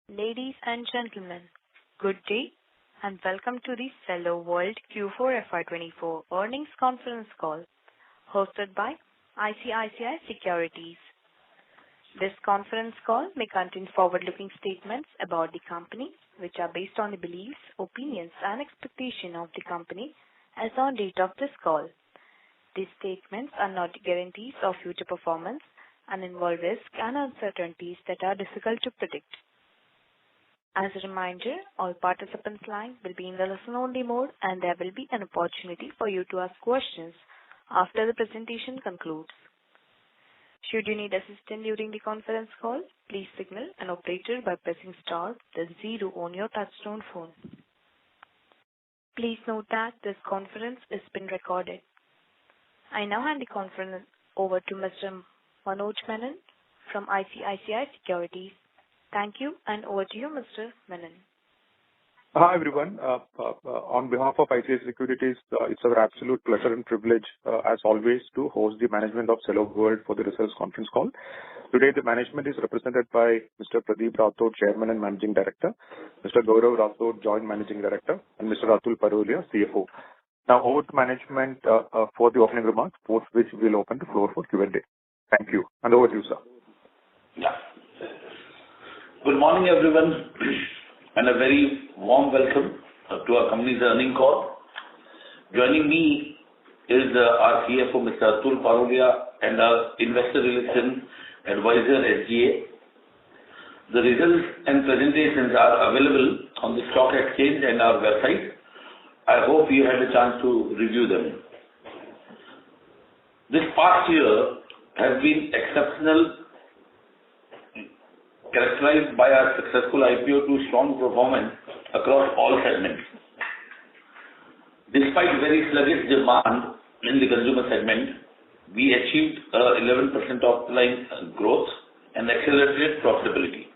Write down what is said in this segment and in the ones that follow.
Ladies and gentlemen, good day and welcome to the Cello World Q4 FY'24 earnings conference call hosted by ICICI Securities. This conference call may contain forward-looking statements about the company which are based on the beliefs, opinions and expectations of the company as on date of this call. These statements are not guarantees of future performance and involve risks and uncertainties that are difficult to predict. As a reminder, all participants' lines will be in the listen-only mode and there will be an opportunity for you to ask questions after the presentation concludes. Should you need assistance during the conference call, please signal an operator by pressing star then 0 on your touchtone phone. Please note that this conference is being recorded. I now hand the conference over to Mr. Manoj Menon from ICICI Securities. Thank you, and over to you, Mr. Menon. Hi, everyone. On behalf of ICICI Securities, it's our absolute pleasure and privilege, as always, to host the management of Cello World for the results conference call. Today, the management is represented by Mr. Pradeep Rathod, Chairman and Managing Director, Mr. Gaurav Rathod, Joint Managing Director, and Mr. Atul Parolia, CFO. Now, over to management for the opening remarks, post which we'll open the floor for Q&A. Thank you, and over to you, sir. Yeah. Good morning, everyone, and a very warm welcome to our company's earnings call. Joining me is our CFO, Mr. Atul Parolia, and our Investor Relations Advisor, SGA. The results and presentations are available on the stock exchange and our website. I hope you had a chance to review them. This past year has been exceptional, characterized by our successful IPO to strong performance across all segments. Despite very sluggish demand in the consumer segment, we achieved 11% top line growth and accelerated profitability.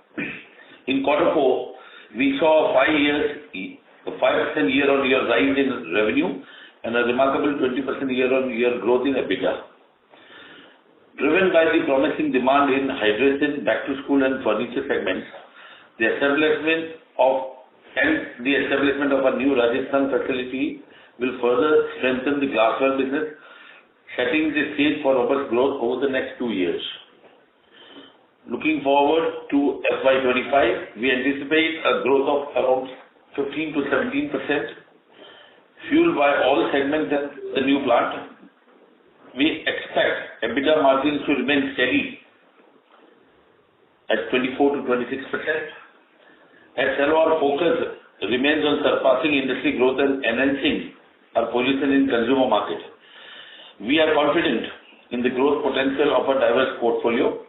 In quarter 4, we saw a 5% year-on-year rise in revenue and a remarkable 20% year-on-year growth in EBITDA. Driven by the promising demand in hydration, back-to-school and furniture segments, the establishment of a new Rajasthan facility will further strengthen the glassware business, setting the stage for robust growth over the next 2 years. Looking forward to FY'25, we anticipate a growth of around 15 to 17%, fueled by all segments at the new plant. We expect EBITDA margins to remain steady at 24 to 26%. At Cello, our focus remains on surpassing industry growth and enhancing our position in consumer market. We are confident in the growth potential of a diverse portfolio,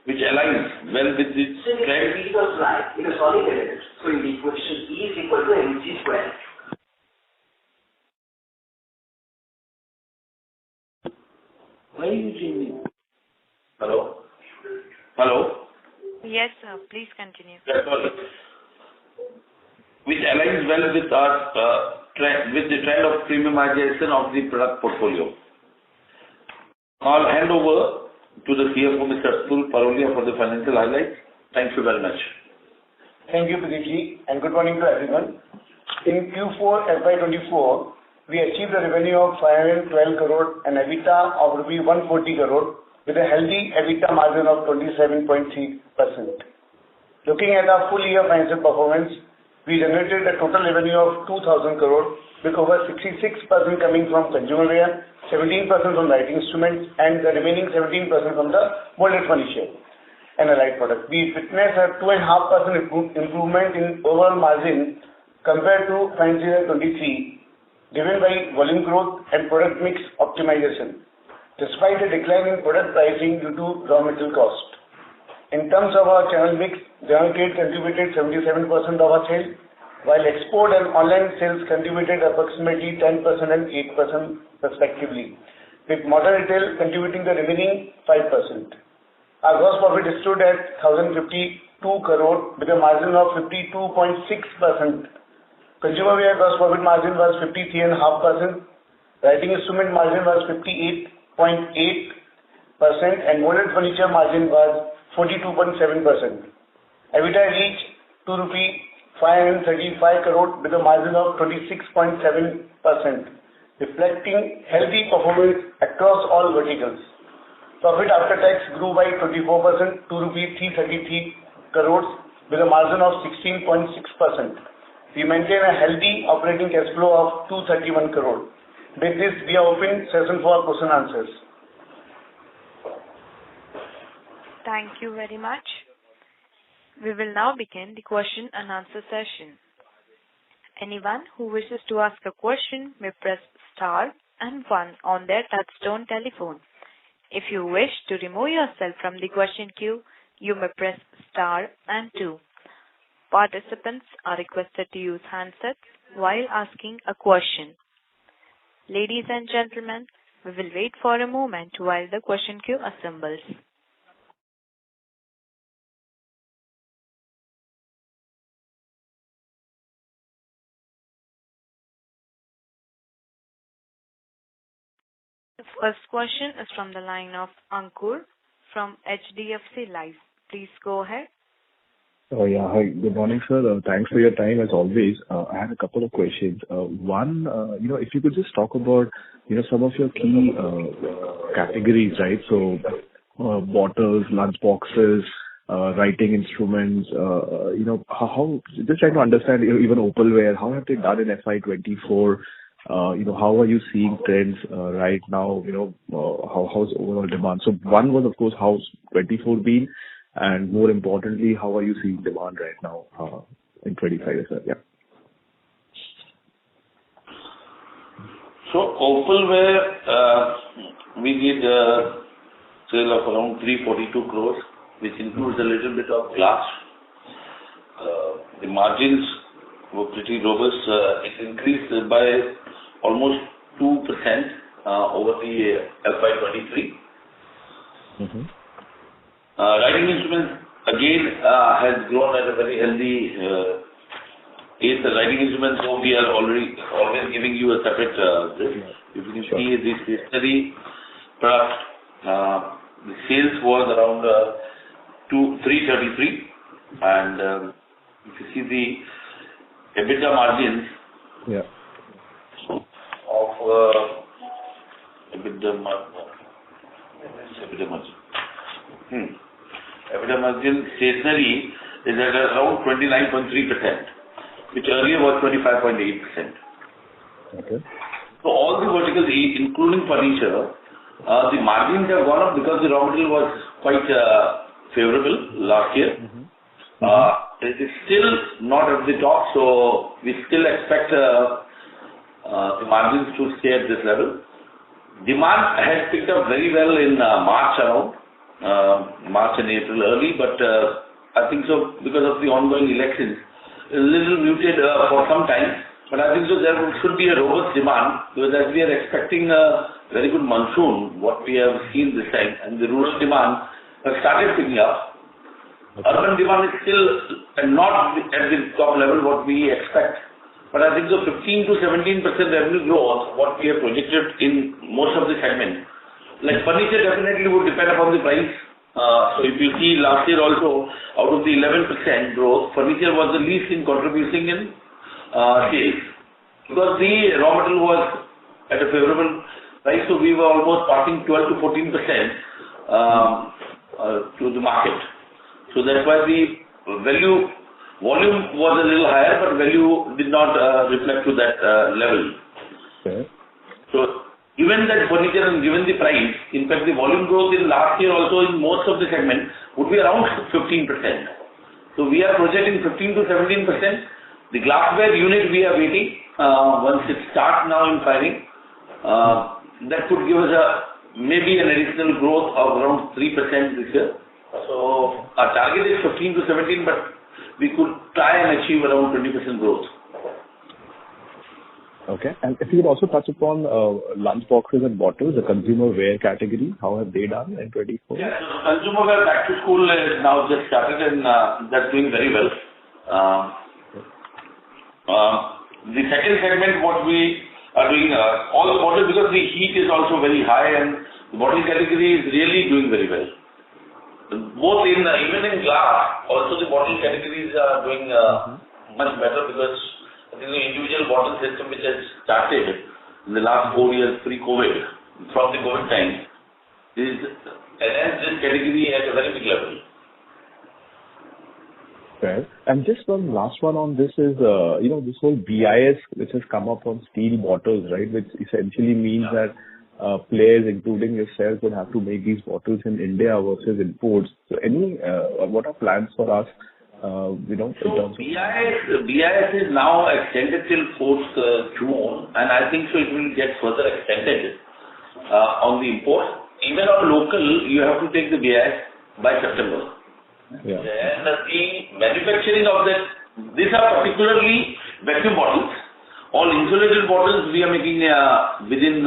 which aligns well with the trend. It is solid element. So in the equation E is equal to mc square. Why are you changing? Hello? Hello? Yes, sir. Please continue. That's all. Which aligns well with our with the trend of premiumization of the product portfolio. I'll hand over to the CFO, Mr. Atul Parolia, for the financial highlights. Thank you very much. Thank you, Pradeep, and good morning to everyone. In Q4 FY'24, we achieved a revenue of 512 crore and EBITDA of rupees 140 crore with a healthy EBITDA margin of 27.3%. Looking at our full year financial performance, we generated a total revenue of 2,000 crore with over 66% coming from consumer wear, 17% from writing instruments and the remaining 17% from the molded furniture and allied product. We witnessed a 2.5% improvement in overall margin compared to financial year 23, driven by volume growth and product mix optimization, despite a decline in product pricing due to raw material cost. In terms of our channel mix, general trade contributed 77% of our sales, while export and online sales contributed approximately 10% and 8% respectively, with modern retail contributing the remaining 5%. Our gross profit stood at 1,052 crore with a margin of 52.6%. Consumer wear gross profit margin was 53.5%, writing instrument margin was 58.8%, and molded furniture margin was 42.7%. EBITDA reached to rupee 535 crore with a margin of 26.7%, reflecting healthy performance across all verticals. Profit after tax grew by 24% to rupees 333 crores with a margin of 16.6%. We maintain a healthy operating cash flow of 231 crore. With this, we are open session for question answers. Thank you very much. We will now begin the question and answer session. Anyone who wishes to ask a question may press star and 1 on their touchtone telephone. If you wish to remove yourself from the question queue, you may press star and 2. Participants are requested to use handsets while asking a question. Ladies and gentlemen, we will wait for a moment while the question queue assembles. The first question is from the line of Ankur from HDFC Life. Please go ahead. Oh, yeah. Hi. Good morning, sir. Thanks for your time as always. I had a couple of questions. One, if you could just talk about, some of your key categories, right? So, bottles, lunch boxes, writing instruments, how, just trying to understand, even opalware, how have they done in FY'24? How are you seeing trends right now? How's overall demand? So one was, of course, how's 24 been? And more importantly, how are you seeing demand right now in 25 as well? Yeah. So opalware, we did a sale of around 342 crores, which includes a little bit of glass. The margins were pretty robust. It increased by almost 2% over the FY'23. Mm-hmm. Writing instruments again has grown at a very healthy pace. The writing instruments, so we are always giving you a separate list. If you can see the stationery product, the sales was around 333, and if you see the EBITDA margins of EBITDA margin stationery is at around 29.3%, which earlier was 25.8%. Okay. So all the verticals, including furniture, the margins have gone up because the raw material was quite favorable last year. Mm-hmm. It is still not at the top, so we still expect the margins to stay at this level. Demand has picked up very well in March and April early, but I think so because of the ongoing elections, a little muted for some time. But I think so there should be a robust demand because as we are expecting a very good monsoon, what we have seen this time, and the rural demand has started picking up. Okay. Urban demand is still not at the top level what we expect. But I think so 15 to 17% revenue growth, what we have projected in most of the segments. Like furniture definitely would depend upon the price. So if you see last year also, out of the 11% growth, furniture was the least in contributing in sales. Because the raw material was at a favorable price, so we were almost passing 12 to 14% to the market. So that's why the volume was a little higher, but value did not reflect to that level. Okay. So given that furniture and given the price, in fact the volume growth in last year also in most of the segments would be around 15%. So we are projecting 15 to 17%. The glassware unit we are waiting, once it starts now in firing, that could give us maybe an additional growth of around 3% this year. So our target is 15 to 17, but we could try and achieve around 20% growth. Okay. And if you could also touch upon lunch boxes and bottles, the consumer wear category, how have they done in 24? Yeah, so consumer wear back to school is now just started and that's doing very well. The second segment, what we are doing, all the bottles, because the heat is also very high and the bottle category is really doing very well. both even in glass, also the bottle categories are doing much better because I think the individual bottle system which has started in the last 4 years pre-COVID, from the COVID time, is enhanced this category at a very big level. Fair. And just one last one on this is, this whole BIS which has come up on steel bottles, right? Which essentially means that players, including yourself, would have to make these bottles in India versus imports. So what are plans for us, So BIS is now extended till 4th June, and I think so it will get further extended on the import. Even on local, you have to take the BIS by September. Yeah. And the manufacturing of that, these are particularly vacuum bottles. All insulated bottles we are making within 100%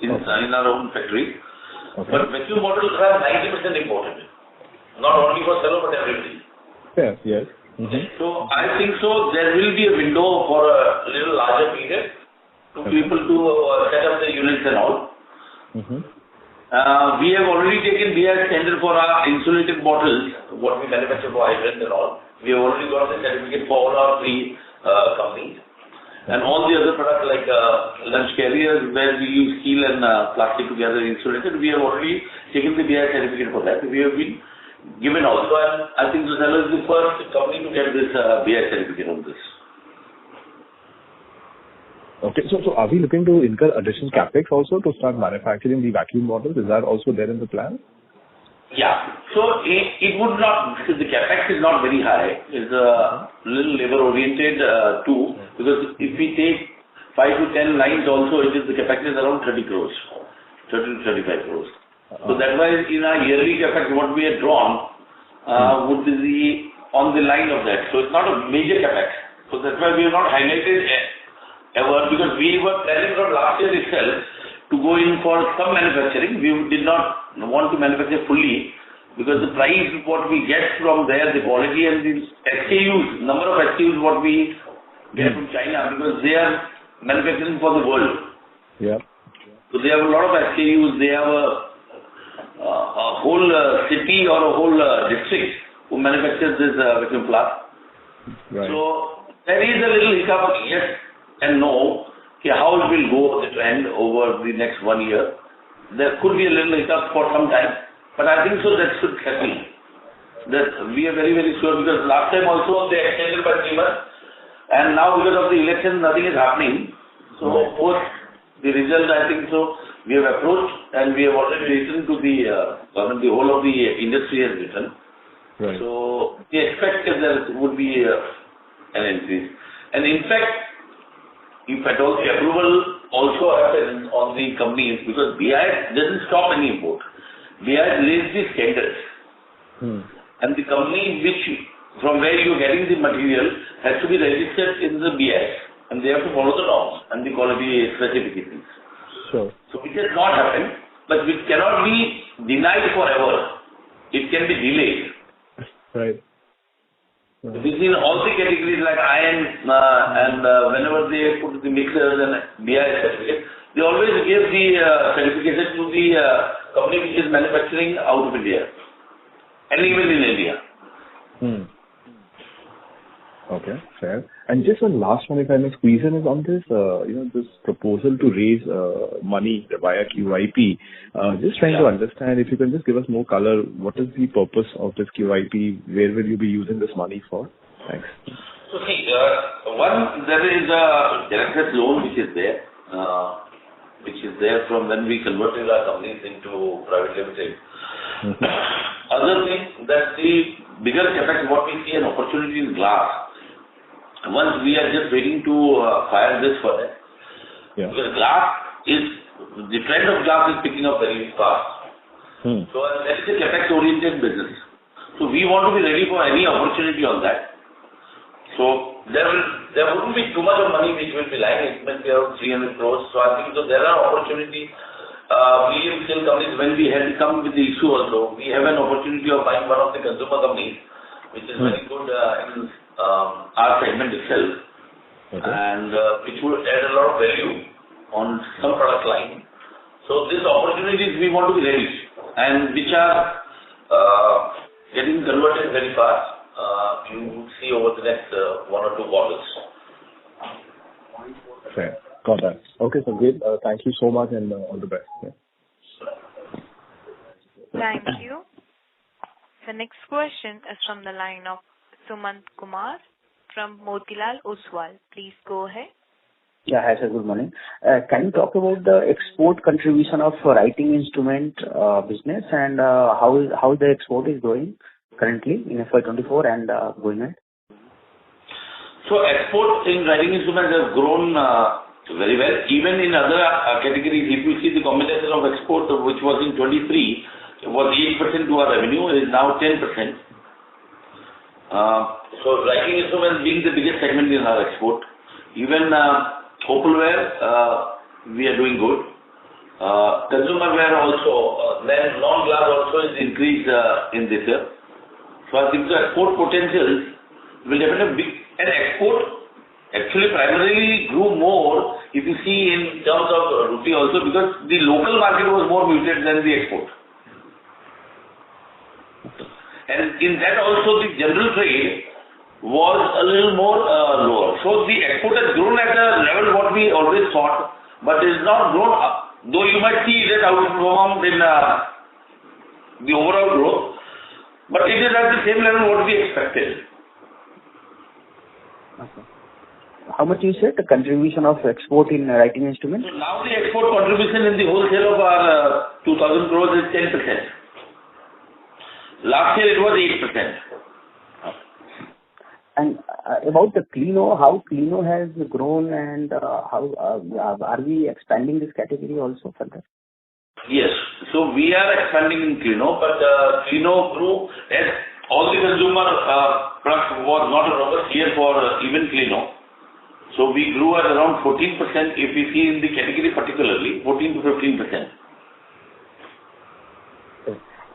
in our own factory. Okay. But vacuum bottles are 90% imported. Not only for Cello, but everything. Yeah, yes. Mm-hmm. So I think so there will be a window for a little larger period to people to set up the units and all. Mm-hmm. We have already taken BIS standard for our insulated bottles, what we manufacture for hydrants and all. We have already got the certificate for all our three companies. And all the other products like lunch carriers, where we use steel and plastic together insulated, we have already taken the BIS certificate for that. We have been given also, and I think Cello is the first company to get this BIS certificate on this. Okay, so are we looking to incur additional capex also to start manufacturing the vacuum bottles? Is that also there in the plan? Yeah, so it would not, because the capex is not very high. It's a little labor oriented too, because if we take 5 to 10 lines also, the capex is around 30 crores, 30 to 35 crores. So that why in our yearly capex, what we had drawn would be on the line of that. So it's not a major capex. So that's why we have not highlighted ever, because we were planning from last year itself to go in for some manufacturing. We did not want to manufacture fully because the price what we get from there, the quality and the SKUs, number of SKUs what we get from China, because they are manufacturing for the world. Yeah. So they have a lot of SKUs. They have a whole city or a whole district who manufactures this vacuum flask. Right. So there is a little hiccup, yes and no, how it will go, the trend over the next 1 year. There could be a little hiccup for some time, but I think so that should settle. That we are very, very sure, because last time also they extended by 3 months, and now because of the election nothing is happening. So post the result, I think so we have approached and we have already written to the government, the whole of the industry has written. Right. So we expect that there would be an increase. And in fact, if at all the approval also happens on the companies, because BIS doesn't stop any import. BIS raised the standards. And the company from where you are getting the material has to be registered in the BIS, and they have to follow the norms and the quality specifications. Sure. So it has not happened, but it cannot be denied forever. It can be delayed. Right. This is all the categories like iron and whenever they put the mixers and BIS certificate, they always give the certification to the company which is manufacturing out of India and even in India. Okay, fair. And just one last one, if I may squeeze in, is on this, this proposal to raise money via QIP. Just trying to understand, if you can just give us more color, what is the purpose of this QIP? Where will you be using this money for? Thanks. So see, one, there is a director's loan which is there from when we converted our companies into private limited. Other thing, that the bigger capex, what we see an opportunity in glass. Once we are just waiting to fire this for that. Yeah. Because the trend of glass is picking up very fast. So that is a capex oriented business. So we want to be ready for any opportunity on that. So there wouldn't be too much of money which will be lying. It must be around 300 crores. So I think so there are opportunities. Medium scale companies, when we had come with the issue also, we have an opportunity of buying one of the consumer companies, which is very good in our segment itself, and which would add a lot of value on some product line. So these opportunities we want to be ready. and which are getting converted very fast. You will see over the next 1 or 2 quarters. Fair. Got that. Okay, so great. Thank you so much and all the best. Yeah. Thank you. The next question is from the line of Sumant Kumar from Motilal Oswal. Please go ahead. Yeah, hi sir, good morning. Can you talk about the export contribution of writing instrument business and how the export is going currently in FY'24 and going ahead? So export in writing instruments have grown very well. Even in other categories, if you see the combination of export, which was in 23, was 8% to our revenue, is now 10%. So writing instruments being the biggest segment in our export. Even opalware, we are doing good. Consumerware also, then non-glass also is increased in this year. So I think the export potential will definitely be, and export actually primarily grew more if you see in terms of rupee also, because the local market was more muted than the export. And in that also the general trade was a little more lower. So the export has grown at a level what we always thought, but is not grown up. Though you might see that outperformed in the overall growth, but it is at the same level what we expected. Okay. How much you said the contribution of export in writing instruments? So now the export contribution in the wholesale of our 2,000 crores is 10%. Last year it was 8%. And about the Clino, how Clino has grown and how are we expanding this category also further? Yes, so we are expanding in Clino, but Clino grew as all the consumer products was not a robust year for even Clino. So we grew at around 14% if we see in the category particularly, 14 to 15%.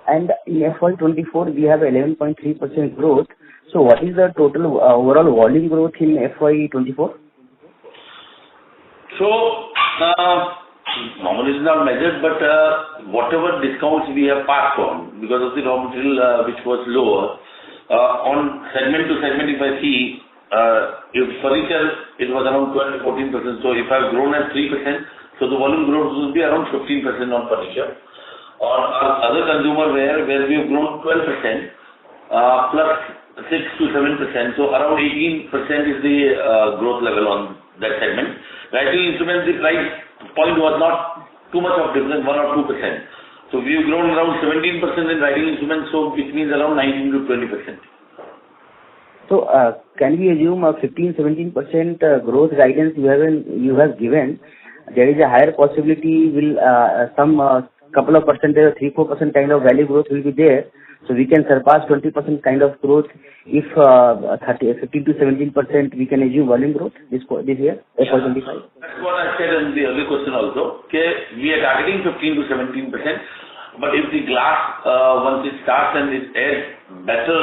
And in FY'24, we have 11.3% growth. So what is the total overall volume growth in FY'24? So, normally it's not measured, but whatever discounts we have passed on because of the raw material which was lower, on segment to segment if I see, if furniture it was around 12 to 14%, so if I've grown at 3%, so the volume growth will be around 15% on furniture. On other consumer wear, where we have grown 12%, plus 6 to 7%, so around 18% is the growth level on that segment. Writing instruments, the price point was not too much of difference, 1 or 2%. So we have grown around 17% in writing instruments, so which means around 19 to 20%. So can we assume a 15-17% growth guidance you have given? There is a higher possibility will some couple of percentage or 3-4% kind of value growth will be there. So we can surpass 20% kind of growth if 15 to 17% we can assume volume growth this year, FY'25. That's what I said in the earlier question also. Okay, we are targeting 15 to 17%, but if the glass once it starts and it adds better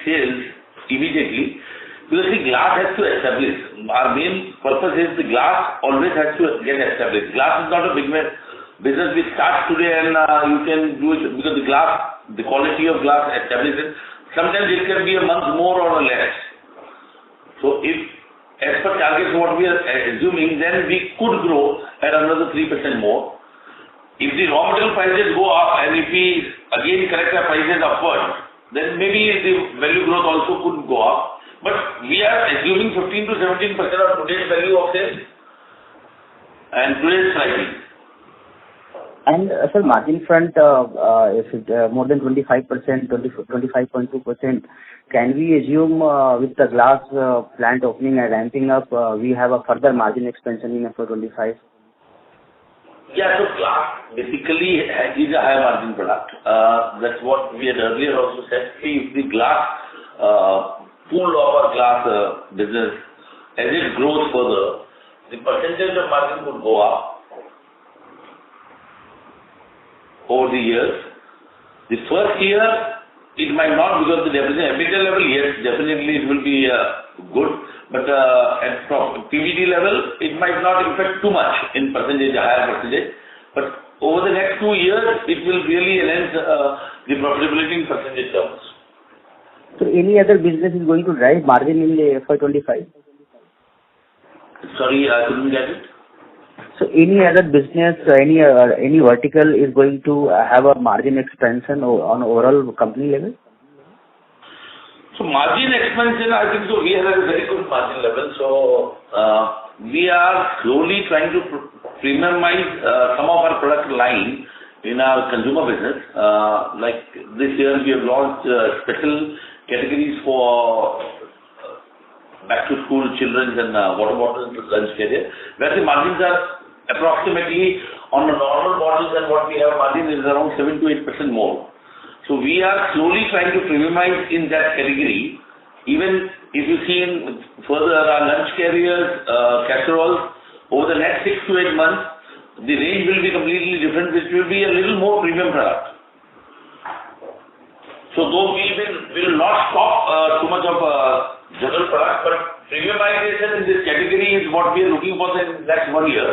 sales immediately, because the glass has to establish. Our main purpose is the glass always has to get established. Glass is not a big business which starts today and you can do it because the quality of glass establishes. Sometimes it can be a month more or less. So if as per targets what we are assuming, then we could grow at another 3% more. If the raw material prices go up and if we again correct our prices upward, then maybe the value growth also could go up. But we are assuming 15 to 17% of today's value of sales and today's pricing. And sir, margin front, if it more than 25%, 25.2%, can we assume with the glass plant opening and ramping up, we have a further margin expansion in FY'25? Yeah, so glass basically is a high margin product. That's what we had earlier also said. See, if the glass pool of our glass business, as it grows further, the percentage of margin could go up over the years. The first year, it might not because the EBITDA level, yes, definitely it will be good, but at PBT level, it might not affect too much in percentage, a higher percentage. But over the next 2 years, it will really enhance the profitability in percentage terms. So any other business is going to drive margin in the FY'25? Sorry, I couldn't get it. So any other business, any vertical is going to have a margin expansion on overall company level? So margin expansion, I think so we have a very good margin level. So we are slowly trying to premiumize some of our product line in our consumer business. Like this year we have launched special categories for back to school children and water bottles and lunch carrier, where the margins are approximately on the normal bottles and what we have margin is around 7 to 8% more. So we are slowly trying to premiumize in that category. Even if you see in further our lunch carriers, casseroles, over the next 6 to 8 months, the range will be completely different, which will be a little more premium product. So though we will not stop too much of general product, but premiumization in this category is what we are looking for in the next 1 year.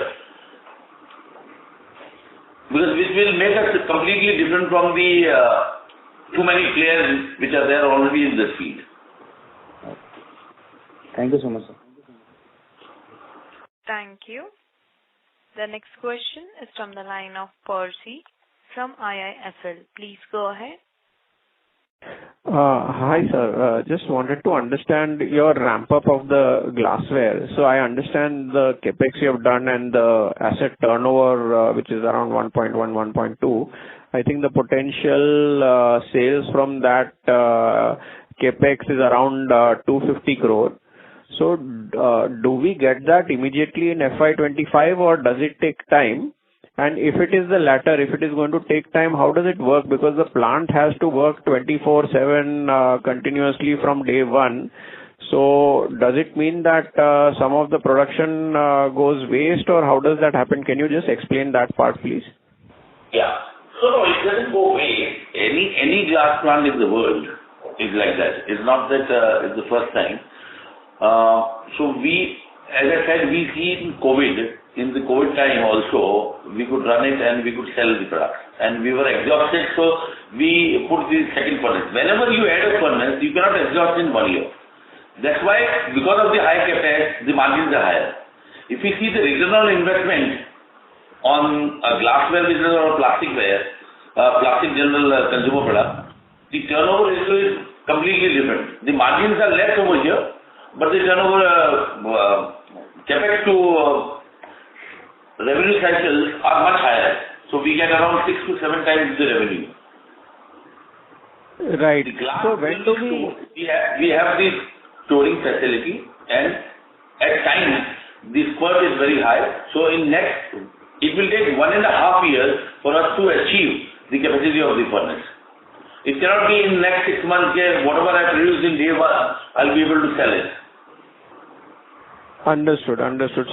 Because which will make us completely different from the too many players which are there already in this field. Thank you so much, sir. Thank you. The next question is from the line of Percy from IIFL. Please go ahead. Hi, sir. Just wanted to understand your ramp-up of the glassware. So I understand the CapEx you have done and the asset turnover, which is around 1.1, 1.2. I think the potential sales from that CapEx is around 250 crore. So do we get that immediately in FY'25 or does it take time? And if it is the latter, if it is going to take time, how does it work? Because the plant has to work 24/7 continuously from day one. So does it mean that some of the production goes waste, or how does that happen? Can you just explain that part, please? Yeah. So no, it doesn't go waste. Any glass plant in the world is like that. It's not that it's the first time. So we, as I said, we see in COVID. In the COVID time also, we could run it and we could sell the product. And we were exhausted, so we put the second furnace. Whenever you add a furnace, you cannot exhaust in 1 year. That's why, because of the high CapEx, the margins are higher. If you see the return on investment on a glassware business or a plastic general consumer product, the turnover ratio is completely different. The margins are less over here, but the turnover CapEx to revenue cycles are much higher. So we get around 6 to 7 times the revenue. Right. So when do we have this storing facility, and at times the spurt is very high. So it will take 1.5 years for us to achieve the capacity of the furnace. It cannot be in next 6 months, whatever I produce in day 1, I'll be able to sell it. Understood.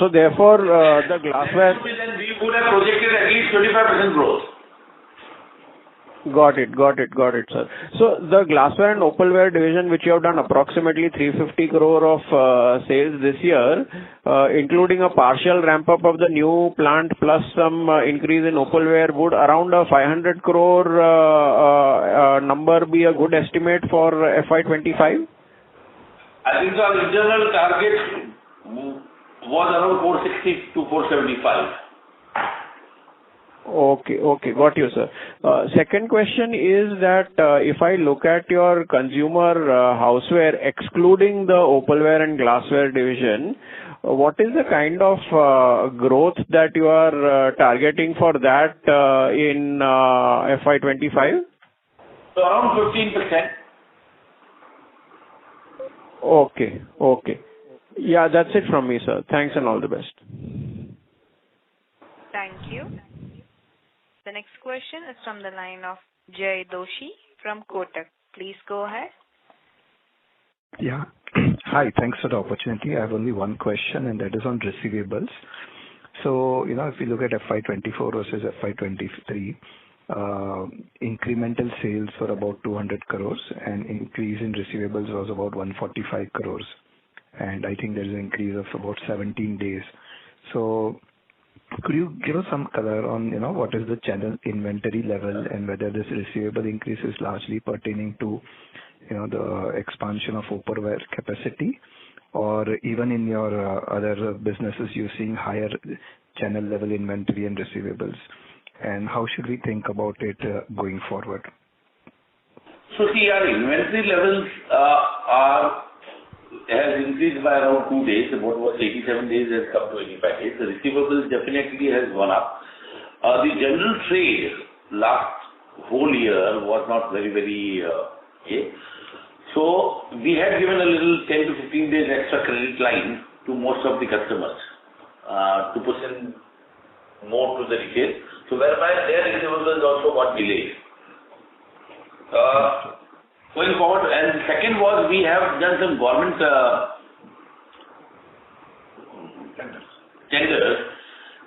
So therefore, the glassware... Then we would have projected at least 25% growth. Got it, sir. So the glassware and opalware division, which you have done approximately 350 crore of sales this year, including a partial ramp-up of the new plant plus some increase in opalware, would around a 500 crore number be a good estimate for FY'25? I think our internal target was around 460 to 475. Okay, got you, sir. Second question is that if I look at your consumer houseware, excluding the opalware and glassware division, what is the kind of growth that you are targeting for that in FY'25? So around 15%. Okay. Yeah, that's it from me, sir. Thanks and all the best. Thank you. The next question is from the line of Jay Doshi from Kotak. Please go ahead. Yeah. Hi, thanks for the opportunity. I have only one question, and that is on receivables. So, if you look at FY'24 versus FY'23, incremental sales were about 200 crores and increase in receivables was about 145 crores. And I think there's an increase of about 17 days. So, Could you give us some color on, what is the channel inventory level and whether this receivable increase is largely pertaining to, the expansion of opalware capacity, or even in your other businesses, you're seeing higher channel level inventory and receivables? And how should we think about it going forward? So see, our inventory levels has increased by around 2 days. What was 87 days has come to 85 days. The receivables definitely has gone up. The general trade last whole year was not very, okay. So we had given a little 10 to 15 days extra credit line to most of the customers to push in more to the retail. So whereby their receivables also got delayed. Going forward, and the second was we have done some government tenders,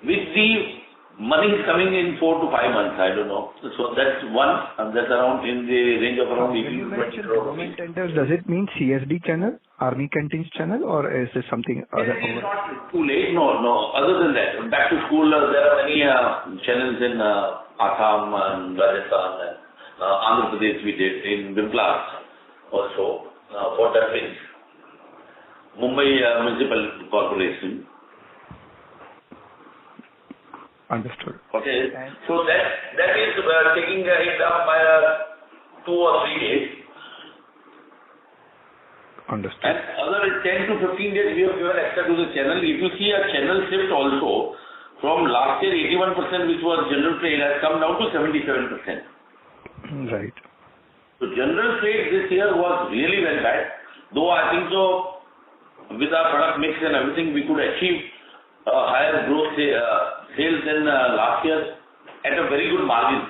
which the money is coming in 4 to 5 months, I don't know. So that's one, and that's around in the range of around 18 to 20 crore. Government tenders, does it mean CSD channel, Army Canteens channel, or is this something other? It's not too late, no. Other than that, back to school, there are many channels in Assam and Rajasthan and Andhra Pradesh we did, in Viplas also, for dustbins. Mumbai Municipal Corporation. Understood. Okay, so that is taking it up by 2 or 3 days. Understood. And other 10 to 15 days we have given extra to the channel. If you see a channel shift also, from last year 81% which was general trade has come down to 77%. Right. So general trade this year was really very bad. Though I think so, with our product mix and everything, we could achieve higher growth sales than last year at a very good margin.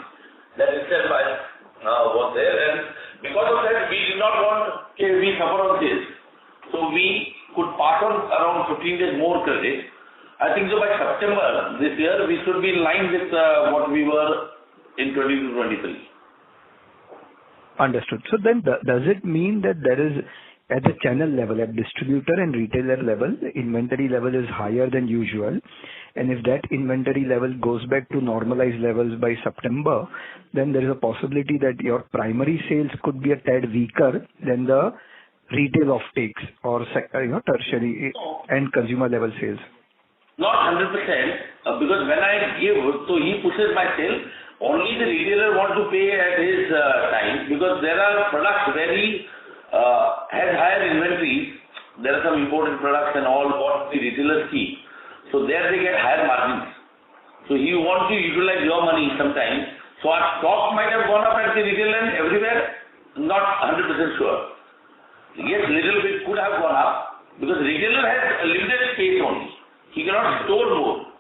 That itself was there, and because of that, we did not want we suffer on this. So we could pass on around 15 days more credit. I think so by September this year, we should be in line with what we were in 22-23. Understood. So then does it mean that there is, at the channel level, at distributor and retailer level, the inventory level is higher than usual, and if that inventory level goes back to normalized levels by September, then there is a possibility that your primary sales could be a tad weaker than the retail offtakes or tertiary and consumer level sales? Not 100%, because when I give, so he pushes my sale. Only the retailer wants to pay at his time, because there are products where he has higher inventories. There are some imported products and all what the retailers keep. So there they get higher margins. So he wants to utilize your money sometimes. So our stock might have gone up at the retail end everywhere, not 100% sure. Yes, little bit could have gone up, because retailer has a limited space only. He cannot store more.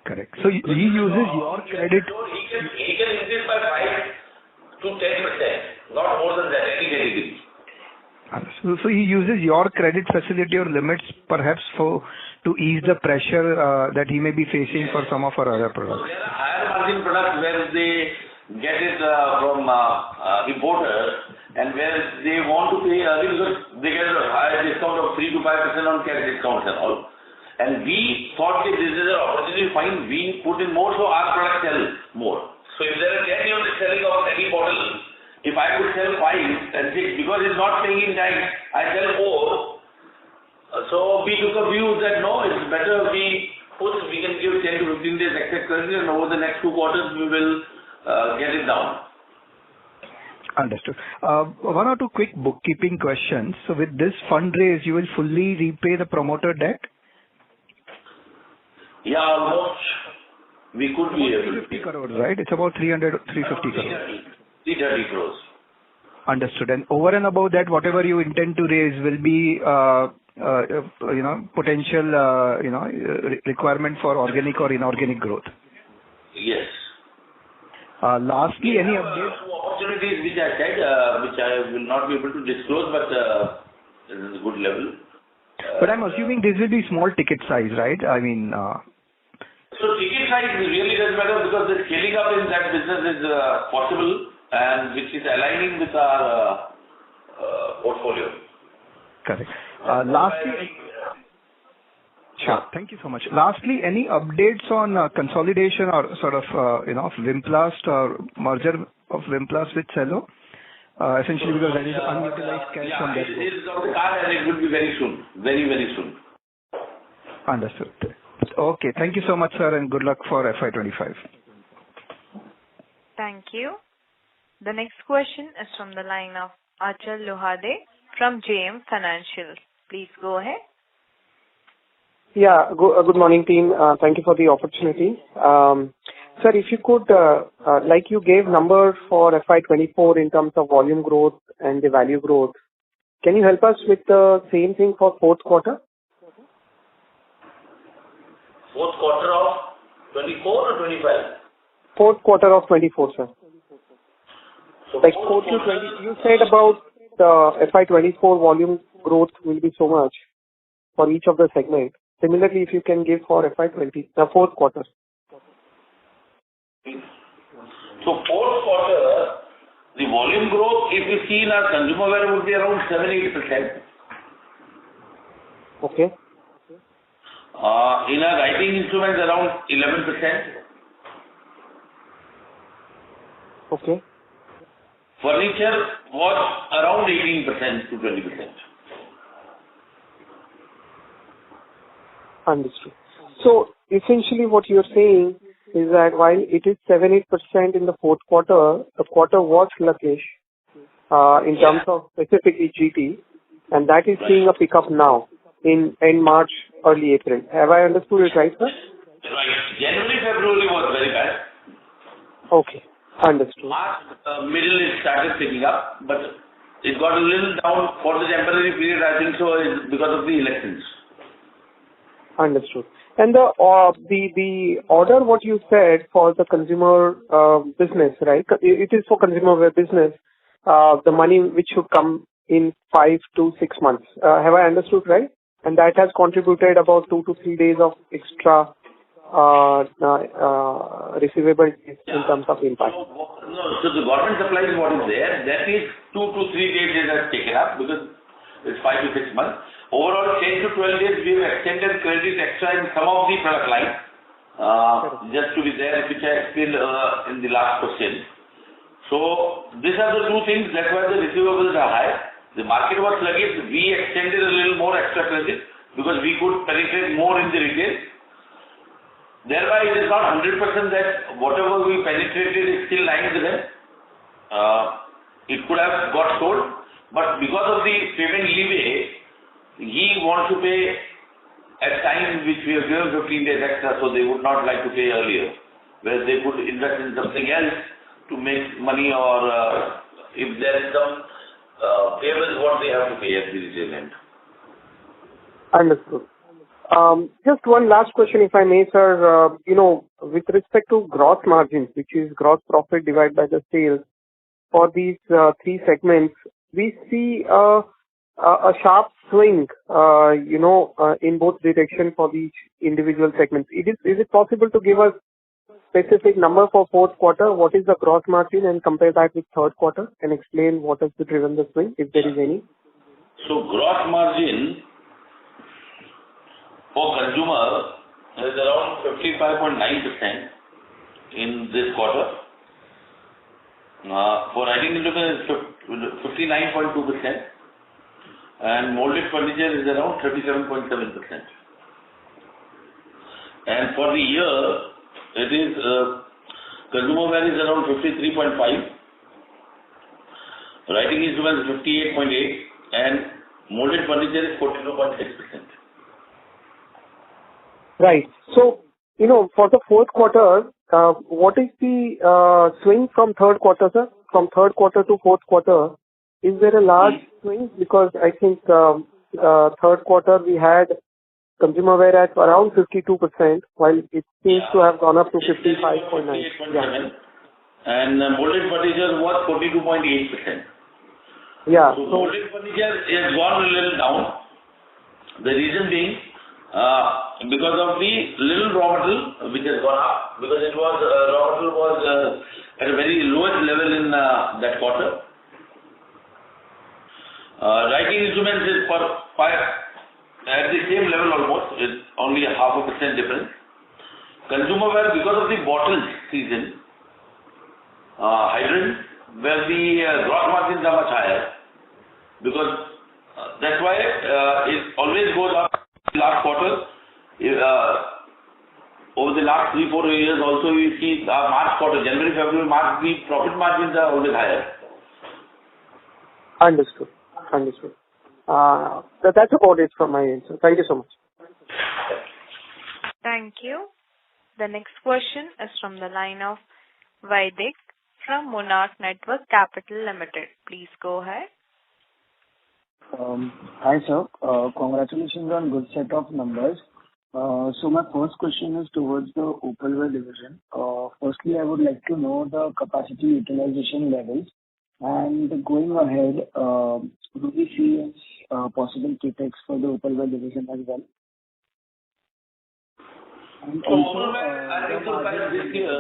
Correct. So he uses your credit. He can increase by 5 to 10%, not more than that, any category. So he uses your credit facility or limits perhaps to ease the pressure that he may be facing for some of our other products. So there are higher margin products where they get it from importers, and where they want to pay early because they get a higher discount of 3 to 5% on cash discounts and all. And we thought that this is an opportunity fine, we put in more so our product sell more. So if there are 10 units selling of any bottle, if I could sell 5 and 6, because it's not paying in time, I sell 4. So we took a view that no, it's better we can give 10 to 15 days extra credit, and over the next 2 quarters we will get it down. Understood. One or two quick bookkeeping questions. So with this fundraise, you will fully repay the promoter debt? Yeah, almost. We could be able to. 350 crores, right? It's about 350 crores. 330 crores. Understood. And over and above that, whatever you intend to raise will be, potential, requirement for organic or inorganic growth. Yes. Lastly, any updates? Opportunities which I said, which I will not be able to disclose, but this is a good level. But I'm assuming this will be small ticket size, right? I mean. So ticket size really doesn't matter, because the scaling up in that business is possible, and which is aligning with our portfolio. Correct. Lastly, Sure. Thank you so much. Lastly, any updates on consolidation or sort of, of Vimplast or merger of Vimplast with Cello? Essentially because there is unutilized cash on that book. It is on the card and it will be very soon. Very, very soon. Understood. Okay. Thank you so much, sir, and good luck for FY'25. Thank you. The next question is from the line of Achal Lohade from JM Financial. Please go ahead. Yeah. Good morning, team. Thank you for the opportunity. Sir, if you could, like you gave numbers for FY'24 in terms of volume growth and the value growth, can you help us with the same thing for fourth quarter? Fourth quarter of 24 or 25? Fourth quarter of 24, sir. So like 4 to 20, you said about FY'24 volume growth will be so much for each of the segments. Similarly, if you can give for the fourth quarter. So fourth quarter, the volume growth, if you see in our consumer wear, would be around 7-8%. Okay. In our writing instruments, around 11%. Okay. Furniture was around 18% to 20%. Understood. So essentially what you're saying is that while it is 7-8% in the fourth quarter, the quarter was sluggish in terms of specifically GT, and that is seeing a pickup now in end March, early April. Have I understood it right, sir? Right. January, February was very bad. Okay. Understood. March, middle it started picking up, but it got a little down for the temporary period, I think so, is because of the elections. Understood. And the order what you said for the consumer business, right? It is for consumer wear business, the money which should come in 5 to 6 months. Have I understood right? And that has contributed about 2 to 3 days of extra receivable in terms of impact. So the government supply is what is there. That is 2 to 3 days it has taken up because it's 5 to 6 months. Overall, 10 to 12 days we have extended credit extra in some of the product lines, just to be there, which I explained in the last question. So these are the two things. That's why the receivables are high. The market was sluggish. We extended a little more extra credit because we could penetrate more in the retail. Thereby, it is not 100% that whatever we penetrated is still lying with them. It could have got sold, but because of the payment leeway, he wants to pay at time which we have given 15 days extra, so they would not like to pay earlier, where they could invest in something else to make money, or if there is some payments what they have to pay at the retail end. Understood. Just one last question, if I may, sir. With respect to gross margins, which is gross profit divided by the sales, for these three segments, we see a sharp swing, in both directions for these individual segments. Is it possible to give us specific number for fourth quarter? What is the gross margin, and compare that with third quarter, and explain what has driven the swing, if there is any? So gross margin for consumer is around 55.9% in this quarter. For writing instruments is 59.2%, and molded furniture is around 37.7%. And for the year, it is consumer wear is around 53.5%, writing instruments is 58.8%, and molded furniture is 42.6%. Right. So, for the fourth quarter, what is the swing from third quarter, sir? From third quarter to fourth quarter, is there a large swing? Because I think third quarter we had consumer wear at around 52%, while it seems to have gone up to 55.9%. Yeah. And molded furniture was 42.8%. Yeah. So molded furniture has gone a little down. The reason being because of the little raw material which has gone up, because it was raw material was at a very lowest level in that quarter. Writing instruments is for at the same level almost. It's only a 0.5% difference. Consumer wear, because of the bottles season, hydrants, where the gross margins are much higher, because that's why it always goes up. Last quarter, over the last 3-4 years also, we see March quarter, January, February, March, the profit margins are always higher. Understood. That's about it from my end, sir. Thank you so much. Thank you. The next question is from the line of Vaidik from Monarch Network Capital Limited. Please go ahead. Hi, sir. Congratulations on good set of numbers. So my first question is towards the opalware division. Firstly, I would like to know the capacity utilization levels, and going ahead, do we see possible capex for the opalware division as well? And so opalware, I think this year,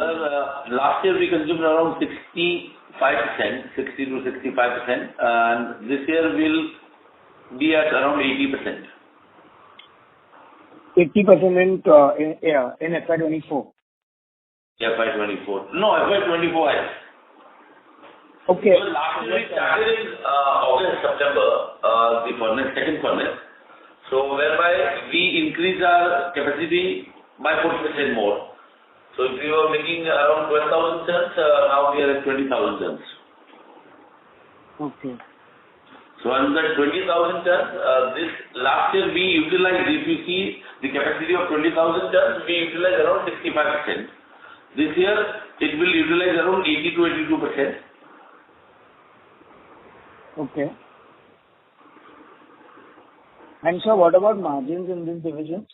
last year we consumed around 65%, 60 to 65%, and this year will be at around 80%. 80% in FY'24. FY'24. No, FY'24. Okay. So last year we started in August, September, the furnace, second furnace. So whereby we increased our capacity by 40% more. So if we were making around 12,000 tons, now we are at 20,000 tons. Okay. So on that 20,000 tons, this last year we utilized, if you see the capacity of 20,000 tons, we utilized around 65%. This year it will utilize around 80 to 82%. Okay. And so what about margins in this division?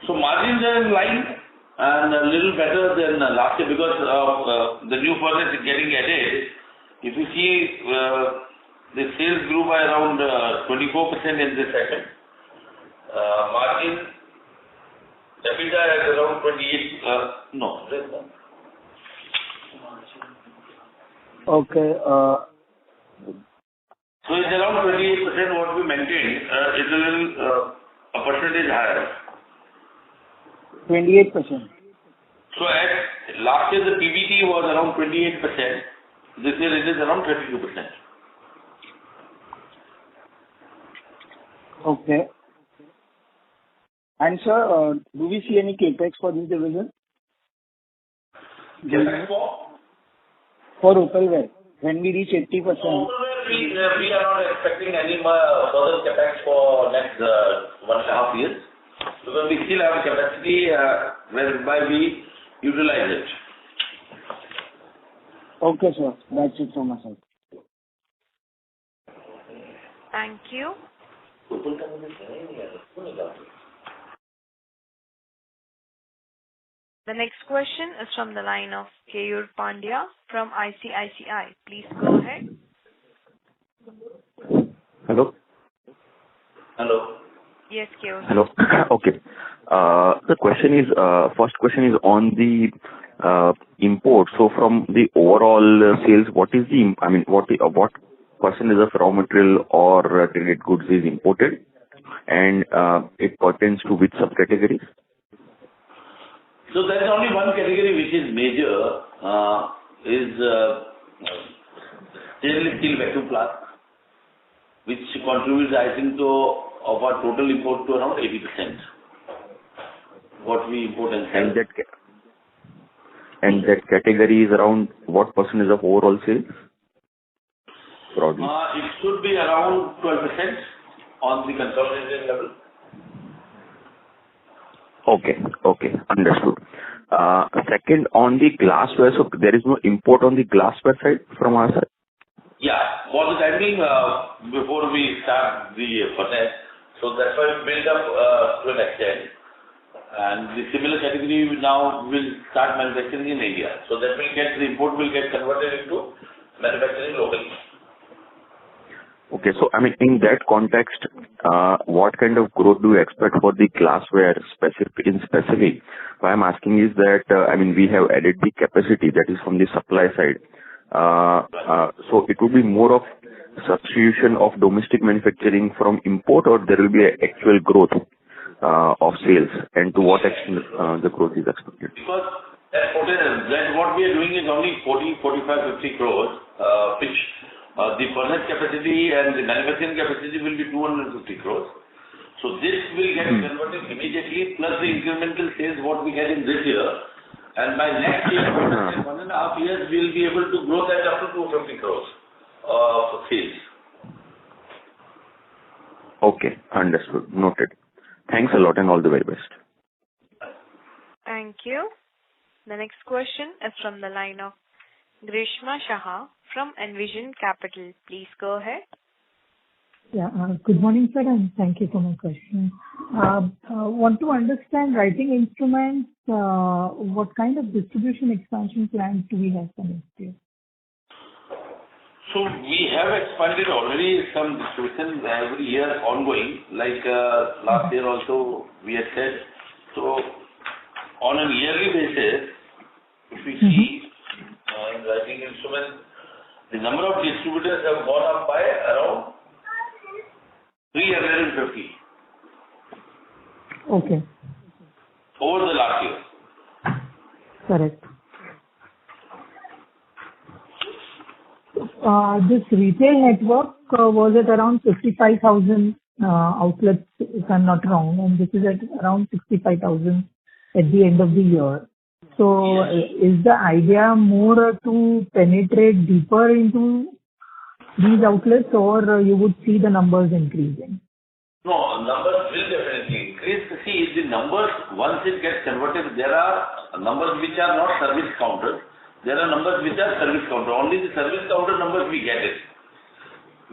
So margins are in line and a little better than last year because of the new furnace getting added. If you see, the sales grew by around 24% in this segment. Margin, EBITDA at around 28, Okay. So it's around 28% what we maintained. It's a little, a percentage higher. 28%. So at last year the PBT was around 28%. This year it is around 32%. Okay. And sir, do we see any capex for this division? Capex for? For opalware, when we reach 80%. Opalware, we are not expecting any further capex for next 1.5 years. Because we still have capacity whereby we utilize it. Okay, sir. That's it from my side. Thank you. The next question is from the line of Keyur Pandya from ICICI. Please go ahead. Hello. Hello. Yes, Keyur. Hello. Okay. The question is, first question is on the import. So from the overall sales, what is the, what percentage of raw material or traded goods is imported, and it pertains to which subcategories? So there is only one category which is major, is stainless steel vacuum flask, which contributes, I think, of our total import to around 80%. What we import and sell. And that category is around what percentage of overall sales? Broadly. It should be around 12% on the consolidated level. Okay, understood. Second, on the glassware, so there is no import on the glassware side from our side? Yeah, for the time being, before we start the furnace, so that's why we build up to an extent. And the similar category now will start manufacturing in India. So that will get, the import will get converted into manufacturing locally. Okay, so in that context, what kind of growth do you expect for the glassware specific? Why I'm asking is that, we have added the capacity that is from the supply side. So it would be more of substitution of domestic manufacturing from import, or there will be an actual growth of sales, and to what extent the growth is expected? Because that what we are doing is only 40, 45, 50 crores, which the furnace capacity and the manufacturing capacity will be 250 crores. So this will get converted immediately, plus the incremental sales what we had in this year. And by next year, 1.5 years, we will be able to grow that up to 250 crores of sales. Okay, understood. Noted. Thanks a lot and all the very best. Thank you. The next question is from the line of Grishma Shah from Envision Capital. Please go ahead. Yeah. Good morning, sir, and thank you for my question. Want to understand writing instruments, what kind of distribution expansion plans do we have for next year? So we have expanded already some distribution every year ongoing, like last year also we had said. So on a yearly basis, if we see in writing instruments, the number of distributors have gone up by around 350. Okay. Over the last year. Correct. This retail network was at around 55,000 outlets, if I'm not wrong, and this is at around 65,000 at the end of the year. So is the idea more to penetrate deeper into these outlets, or you would see the numbers increasing? No, numbers will definitely increase. See, the numbers, once it gets converted, there are numbers which are not service counters. There are numbers which are service counter. Only the service counter numbers we get it.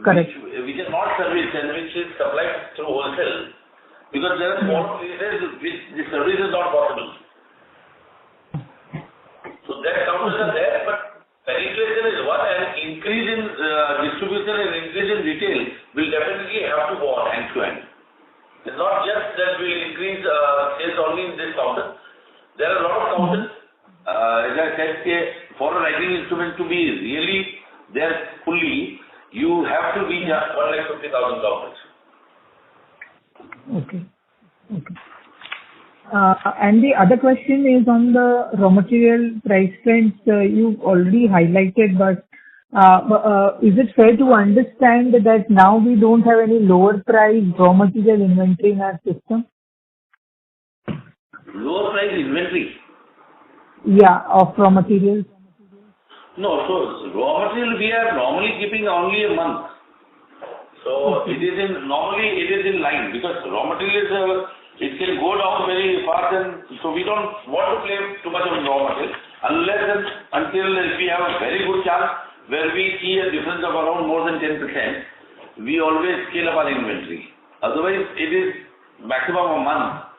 Correct. Which are not service and which is supplied through wholesale. Because there are small places which the service is not possible. So that counters are there, but penetration is one, and increase in distribution and increase in retail will definitely have to go on hand to hand. It's not just that we will increase sales only in this counter. There are a lot of counters. As I said, for a writing instrument to be really there fully, you have to reach 150,000 counters. Okay. And the other question is on the raw material price trends. You've already highlighted, but is it fair to understand that now we don't have any lower price raw material inventory in our system? Lower price inventory? Yeah, of raw materials. No, so raw material we are normally keeping only a month. So it is in line, because raw material it can go down very fast, and so we don't want to play too much on raw material unless and until we have a very good chance where we see a difference of around more than 10%. We always scale up our inventory. Otherwise, it is maximum a month.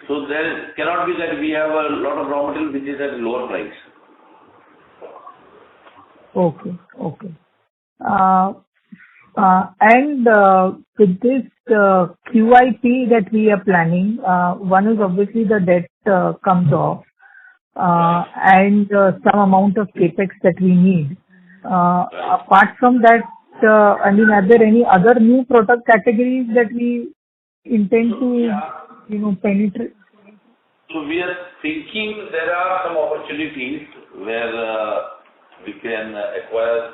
So there cannot be that we have a lot of raw material which is at a lower price. Okay. And with this QIP that we are planning, one is obviously the debt comes off, and some amount of capex that we need. Apart from that, are there any other new product categories that we intend to, penetrate? So we are thinking there are some opportunities where we can acquire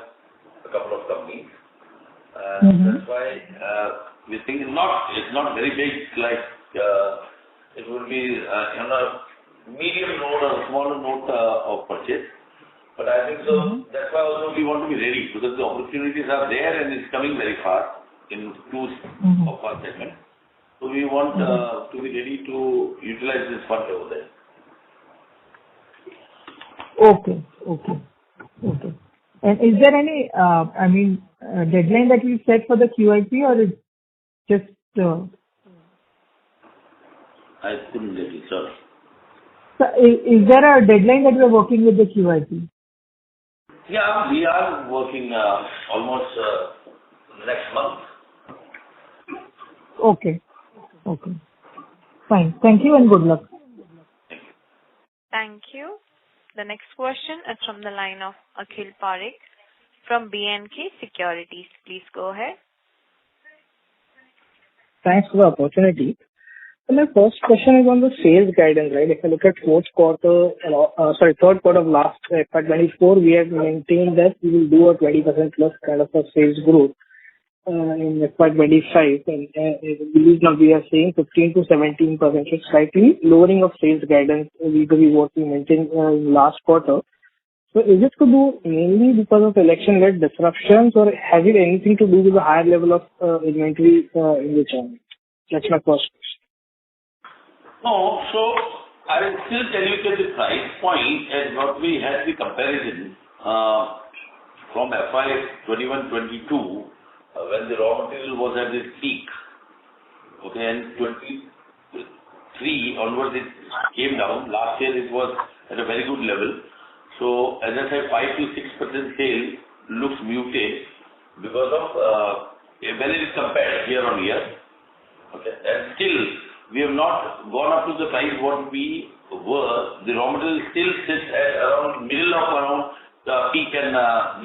a couple of companies. That's why we think it's not very big, like it will be on a medium note or a smaller note of purchase. But I think so that's why also we want to be ready, because the opportunities are there and it's coming very fast in two of our segments. So we want to be ready to utilize this fund over there. Okay. And is there any, deadline that we set for the QIP, or is just? I couldn't get it, sorry. So is there a deadline that we are working with the QIP? Yeah, we are working almost next month. Okay. Fine. Thank you and good luck. Thank you. The next question is from the line of Akhil Parekh from B&K Securities. Please go ahead. Thanks for the opportunity. So my first question is on the sales guidance, right? If I look at third quarter of last FY'24, we have maintained that we will do a 20% plus kind of a sales growth in FY'25, and now we are saying 15 to 17%, so slightly lowering of sales guidance vis-a-vis what we maintained last quarter. So is it to do mainly because of election-led disruptions, or has it anything to do with the higher level of inventory in the channel? That's my first question. No, so I will still tell you that the price point as what we had the comparison from FY'21-22 when the raw material was at its peak. Okay, and 23 onwards it came down. Last year it was at a very good level. So as I said, 5 to 6% sale looks muted because of when it is compared year on year. Okay, and still we have not gone up to the price what we were. The raw material still sits at around middle of around the peak and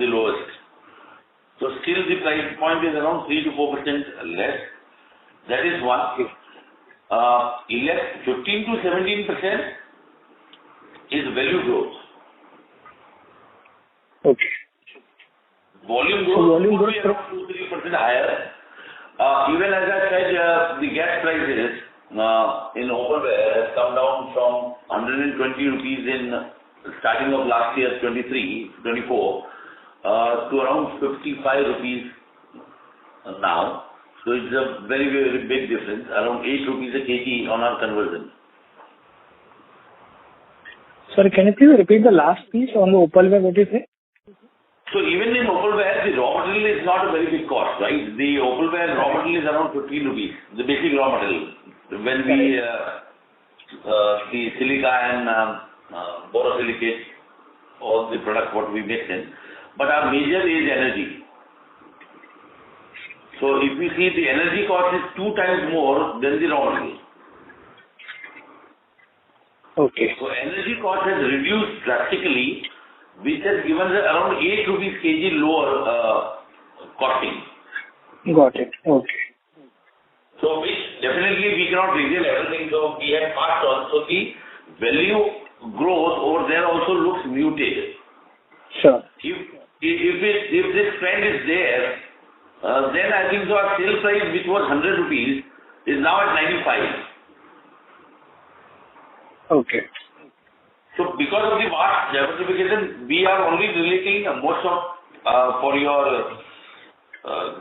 the lowest. So still the price point is around 3 to 4% less. That is one. 15 to 17% is value growth. Okay. Volume growth will be around 2-3% higher. Even as I said, the gas prices in openware has come down from 120 rupees in starting of last year, 23-24, to around 55 rupees now. So it's a very, very big difference, around 8 rupees a kg on our conversion. Sorry, can you please repeat the last piece on the opalware, what you say? So even in opalware, the raw material is not a very big cost, right? The opalware raw material is around 15 rupees, the basic raw material. When we, the silica and borosilicate, all the products what we mix in. But our major is energy. So if we see the energy cost is 2 times more than the raw material. Okay. So energy cost has reduced drastically, which has given us around 8 rupees kg lower costing. Got it. Okay. So which definitely we cannot reveal everything, so we have passed on. So the value growth over there also looks muted. Sure. If this trend is there, then I think so our sale price, which was 100 rupees, is now at 95. Okay. So because of the vast diversification, we are only relating most of, for your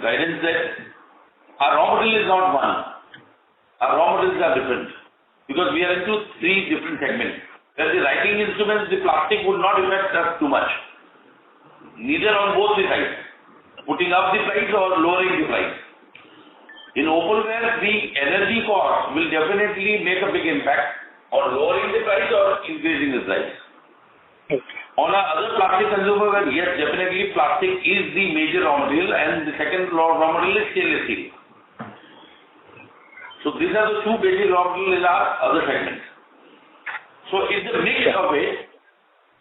guidance, that our raw material is not one. Our raw materials are different. Because we are into 3 different segments. Where the writing instruments, the plastic would not affect us too much. Neither on both the sides. Putting up the price or lowering the price. In opalware, the energy cost will definitely make a big impact on lowering the price or increasing the price. Okay. On our other plastic consumer, yes, definitely plastic is the major raw material and the second raw material is stainless steel. So these are the 2 basic raw materials in our other segments. So it's a mix of it.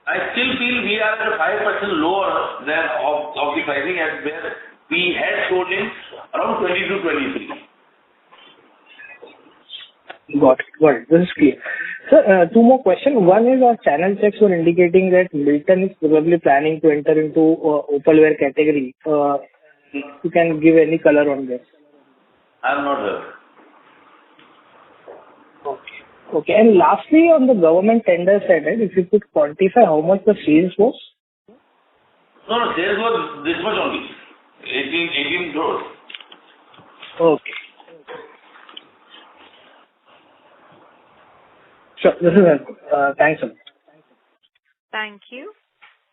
I still feel we are at 5% lower than of the pricing at where we had sold in around 20 to 23. Got it. This is clear. Sir, 2 more questions. One is our channel checks were indicating that Milton is probably planning to enter into opalware category. You can give any color on this. I have not heard. Okay. And lastly, on the government tender side, right, if you could quantify how much the sales was? No, sales was this much only. 18 crores. Okay. Sure, this is helpful. Thanks a lot. Thank you.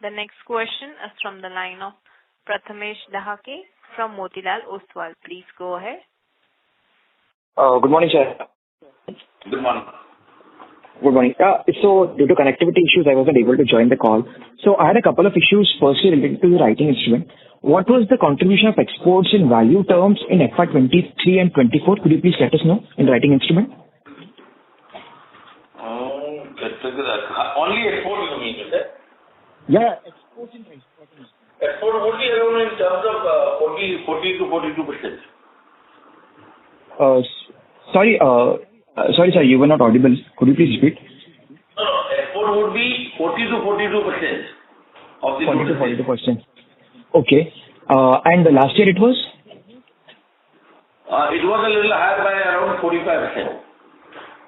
The next question is from the line of Prathamesh Dahake from Motilal Oswal. Please go ahead. Good morning, sir. Good morning. Good morning. So due to connectivity issues, I wasn't able to join the call. So I had a couple of issues firstly related to the writing instrument. What was the contribution of exports in value terms in FY'23 and 24? Could you please let us know in writing instrument? Only export you mean, is it? Yeah, exports in Export would be around in terms of 40 to 42%. Sorry, sir, you were not audible. Could you please repeat? No, export would be 40 to 42% of the 40 to total. 42%. Okay. And the last year it was? It was a little higher by around 45%.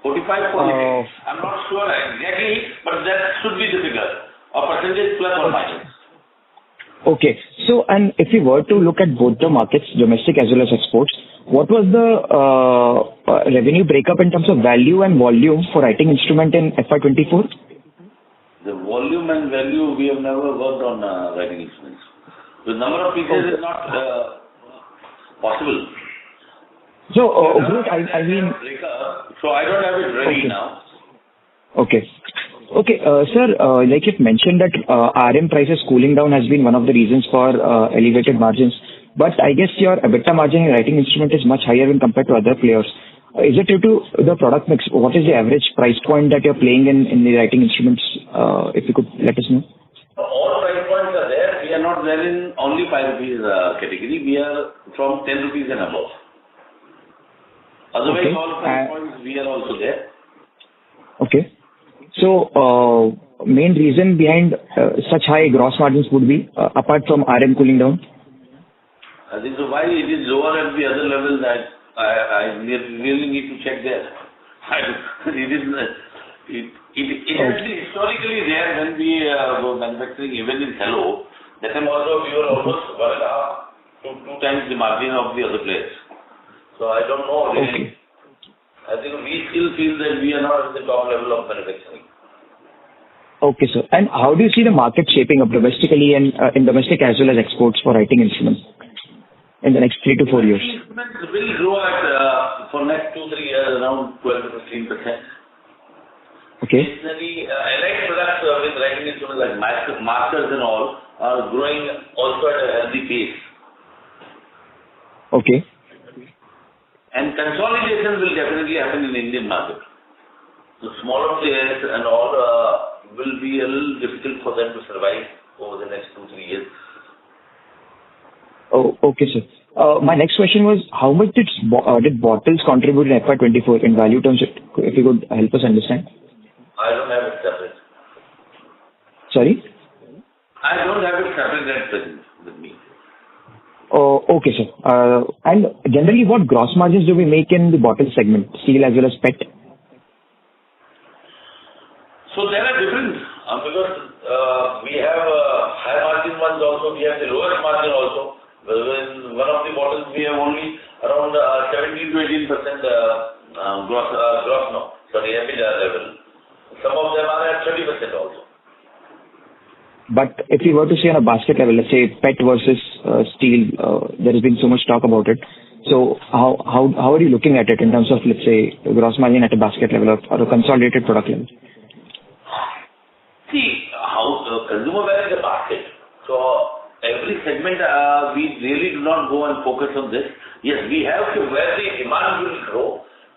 45, 46. I'm not sure exactly, but that should be the figure. A percentage plus or minus. Okay. So, and if you were to look at both the markets, domestic as well as exports, what was the revenue breakup in terms of value and volume for writing instrument in FY'24? The volume and value, we have never worked on writing instruments. The number of pieces is not possible. So, I mean... So I don't have it ready now. Okay. Okay, sir, like you've mentioned that RM prices cooling down has been one of the reasons for elevated margins. But I guess your EBITDA margin in writing instrument is much higher when compared to other players. Is it due to the product mix? What is the average price point that you're playing in the writing instruments? If you could let us know. All price points are there. We are not there in only 5 rupees category. We are from 10 rupees and above. Otherwise, all price points we are also there. Okay. So, main reason behind such high gross margins would be, apart from RM cooling down? I think so why it is lower at the other level that I really need to check there. It has been historically there when we were manufacturing even in Cello. That time also we were almost 1.5 to 2 times the margin of the other players. So I don't know really. Okay. I think we still feel that we are not at the top level of manufacturing. Okay, sir. And how do you see the market shaping up domestically and in domestic as well as exports for writing instruments in the next 3 to 4 years? Instruments will grow at for next 2-3 years around 12 to 15%. Okay. Additionally, allied products with writing instruments like markers and all are growing also at a healthy pace. Okay. And consolidation will definitely happen in the Indian market. The smaller players and all will be a little difficult for them to survive over the next 2-3 years. Oh, okay, sir. My next question was, how much did bottles contribute in FY'24 in value terms, if you could help us understand? I don't have it separate. Sorry? I don't have it separate at present with me. Oh, okay, sir. And generally, what gross margins do we make in the bottle segment, steel as well as PET? So there are different, because we have high margin ones also, we have the lowest margin also. In one of the bottles we have only around 17 to 18% EBITDA level. Some of them are at 30% also. But if you were to say on a basket level, let's say PET versus steel, there has been so much talk about it. So how are you looking at it in terms of, let's say, gross margin at a basket level or a consolidated product level? See, how consumer wear is a basket. So every segment we really do not go and focus on this. Yes, we have to where the demand will grow.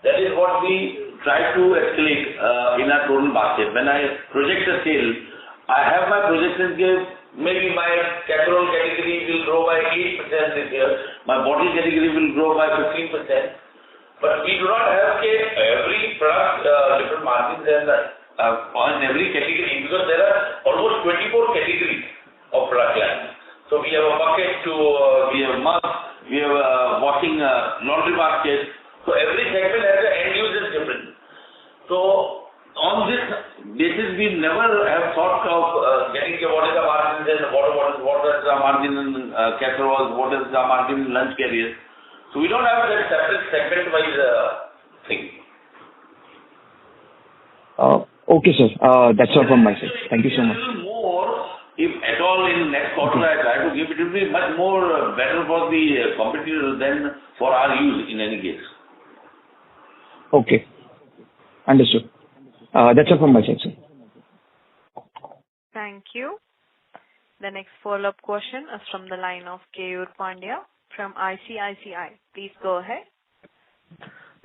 That is what we try to escalate in our total basket. When I project a sale, I have my projections give, maybe my casserole category will grow by 8% this year, my bottle category will grow by 15%, but we do not have every product different margins and on every category, because there are almost 24 categories of product lines. So we have a bucket we have a mug, we have a washing laundry basket, so every segment has an end use is different. So on this basis, we never have thought of getting what is the margin in water bottles, what is the margin in casseroles, what is the margin in lunch carriers. So we don't have that separate segment-wise thing. Okay, sir. That's all from my side. Thank you so much. A little more, if at all in next quarter I try to give it, will be much more better for the competitors than for our use in any case. Okay. Understood. That's all from my side, sir. Thank you. The next follow-up question is from the line of Keyur Pandya from ICICI. Please go ahead.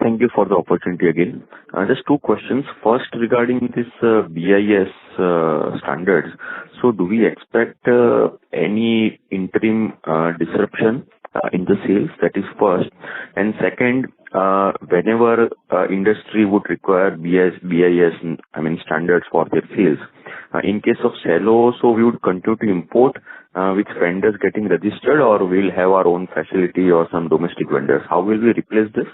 Thank you for the opportunity again. Just two questions. First, regarding this BIS standards. So do we expect any interim disruption in the sales? That is first. And second, whenever industry would require BIS, standards for their sales, in case of Cello, so we would continue to import with vendors getting registered, or we'll have our own facility or some domestic vendors. How will we replace this?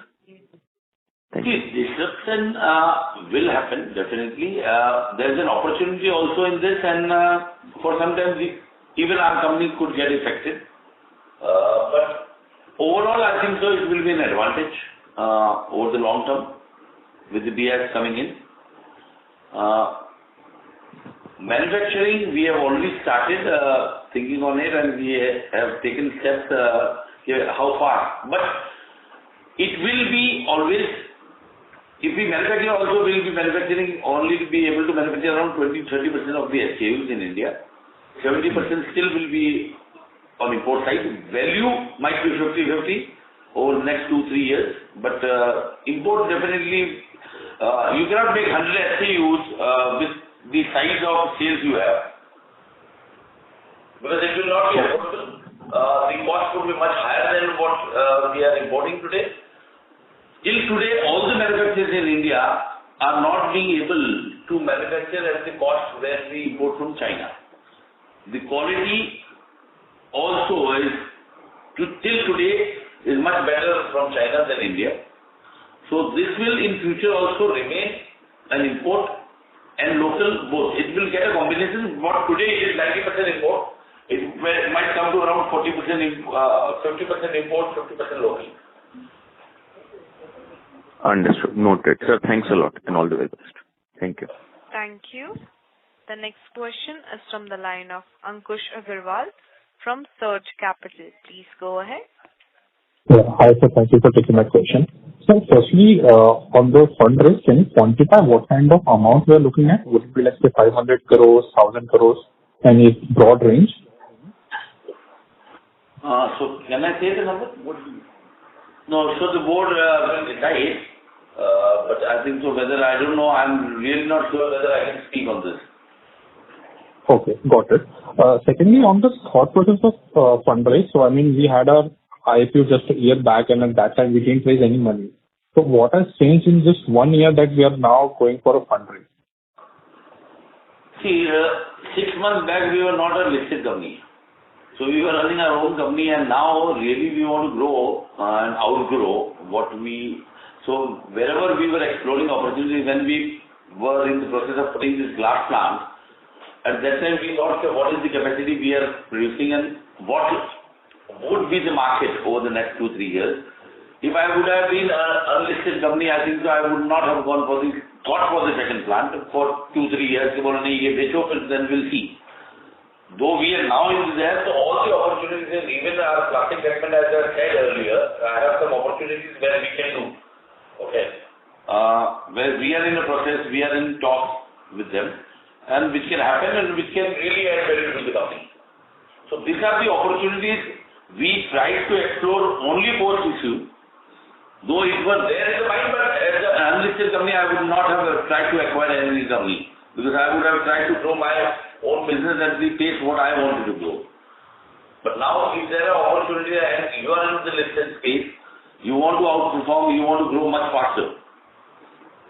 Thank you. Disruption will happen, definitely. There's an opportunity also in this, and for sometimes even our company could get affected. But overall, I think so it will be an advantage over the long term with the BIS coming in. Manufacturing, we have already started thinking on it, and we have taken steps how far. But it will be always, if we manufacture also, we will be manufacturing only to be able to manufacture around 20-30% of the SKUs in India. 70% still will be on import side. Value might be 50-50 over the next 2-3 years, but import definitely, you cannot make 100 SKUs with the size of sales you have, because it will not be affordable. The cost would be much higher than what we are importing today. Till today, all the manufacturers in India are not being able to manufacture at the cost where we import from China. The quality also is, till today, is much better from China than India. So this will in future also remain an import and local both. It will get a combination. What today is 90% import, it might come to around 50% import, 50% local. Understood. Noted. Sir, thanks a lot and all the very best. Thank you. Thank you. The next question is from the line of Ankush Agarwal from Surge Capital. Please go ahead. Yeah. Hi, sir. Thank you for taking my question. So firstly, on the fundraise, can you quantify what kind of amount we are looking at? Would it be, let's say, 500 crores, 1,000 crores, any broad range? So can I say the number? No, so the board will decide, but I think so whether, I don't know, I'm really not sure whether I can speak on this. Okay, got it. Secondly, on the thought process of fundraise, so I mean, we had our IPO just a year back, and at that time we didn't raise any money. So what has changed in just 1 year that we are now going for a fundraise? See, 6 months back we were not a listed company. So we were running our own company, and now really we want to grow and outgrow what we... So wherever we were exploring opportunities, when we were in the process of putting this glass plant, at that time we thought, what is the capacity we are producing and what would be the market over the next 2-3 years. If I would have been an unlisted company, I think so I would not have thought for the second plant for 2-3 years. Then we'll see. Though we are now in there, so all the opportunities, even our plastic segment, as I said earlier, I have some opportunities where we can do. Okay. Where we are in the process, we are in talks with them, and which can happen and which can really add value to the company. So these are the opportunities we tried to explore only post-issue. Though it was there in the mind, but as an unlisted company, I would not have tried to acquire any company, because I would have tried to grow my own business at the pace what I wanted to grow. But now, if there are opportunities and you are in the listed space, you want to outperform, you want to grow much faster.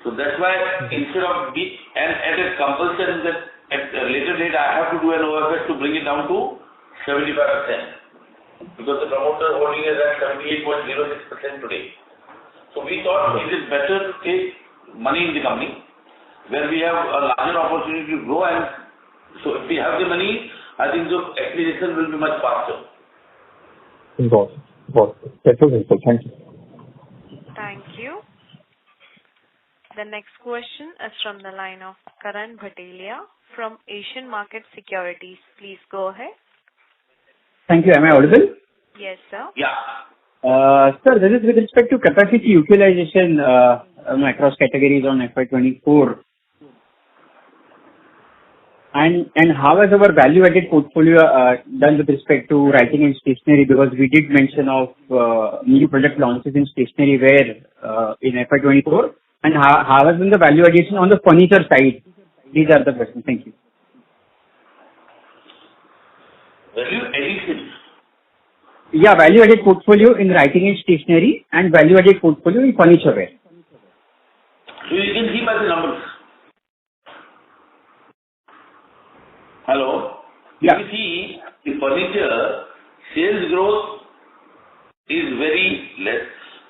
So that's why instead of and at a compulsion that at a later date I have to do an OFS to bring it down to 75%, because the promoter holding is at 78.06% today. So we thought it is better to take money in the company where we have a larger opportunity to grow, and so if we have the money, I think the acquisition will be much faster. Got it. That was helpful. Thank you. Thank you. The next question is from the line of Karan Bhatelia from Asian Market Securities. Please go ahead. Thank you. Am I audible? Yes, sir. Yeah. Sir, this is with respect to capacity utilization across categories on FY'24. And how has our value-added portfolio done with respect to writing and stationery? Because we did mention of new product launches in stationery ware in FY'24, and how has been the value addition on the furniture side? These are the questions. Thank you. Value addition? Yeah, value-added portfolio in writing and stationery and value-added portfolio in furniture ware. So you can see by the numbers. Hello? Yeah. You see, the furniture sales growth is very less.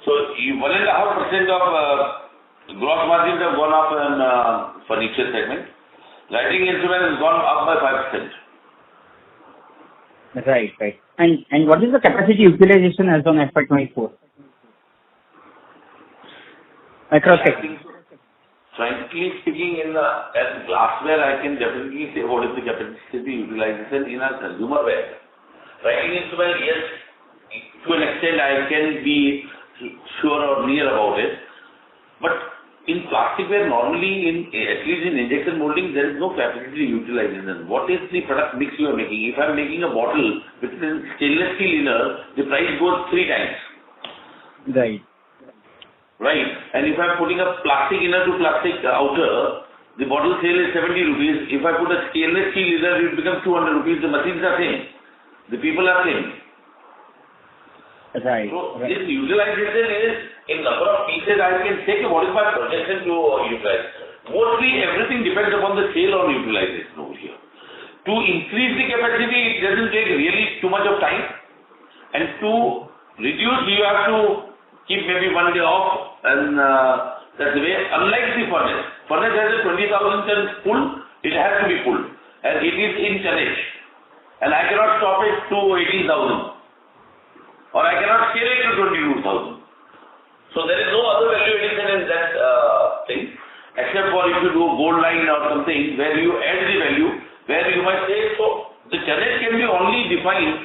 So 1.5% of gross margins have gone up in furniture segment. Writing instrument has gone up by 5%. Right. And what is the capacity utilization as on FY'24? Across segments. Frankly speaking, as glassware, I can definitely say what is the capacity utilization in our consumer wear. Writing instrument, yes, to an extent I can be sure or near about it. But in plasticware, normally, at least in injection molding, there is no capacity utilization. What is the product mix you are making? If I am making a bottle with stainless steel inner, the price goes 3 times. Right. And if I'm putting a plastic inner to plastic outer, the bottle sale is 70 rupees. If I put a stainless steel inner, it becomes 200 rupees. The machines are same. The people are same. Right. So this utilization is in number of pieces. I can say what is my projection to utilize. Mostly everything depends upon the sale on utilization over here. To increase the capacity, it doesn't take really too much of time. And to reduce, you have to keep maybe 1 day off, and that's the way. Unlike the furnace. Furnace has a 20,000 tons pull, it has to be pulled. And it is in tonnage. And I cannot stop it to 18,000. Or I cannot scale it to 22,000. So there is no other value addition in that thing. Except for if you do gold line or something where you add the value, where you might say, so the tonnage can be only defined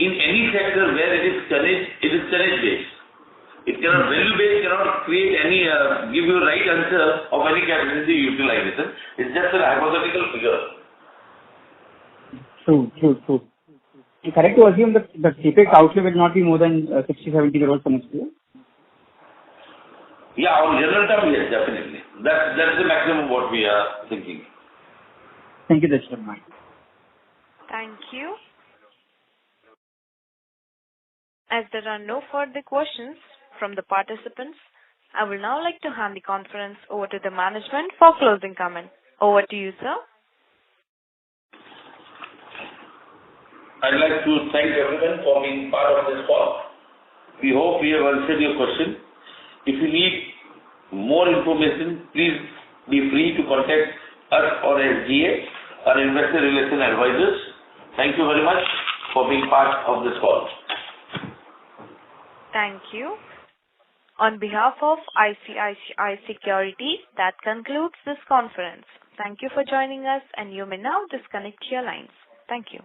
in any sector where it is tonnage based. It cannot, value based cannot create any, give you right answer of any capacity utilization. It's just a hypothetical figure. True. Correct to assume that the CapEx outlay will not be more than 60-70 crores for next year? Yeah, on general term, yes, definitely. That's the maximum what we are thinking. Thank you, that's fine. Thank you. As there are no further questions from the participants, I will now like to hand the conference over to the management for closing comment. Over to you, sir. I'd like to thank everyone for being part of this call. We hope we have answered your question. If you need more information, please be free to contact us or SGA, our investor relation advisors. Thank you very much for being part of this call. Thank you. On behalf of ICICI Securities, that concludes this conference. Thank you for joining us, and you may now disconnect your lines. Thank you.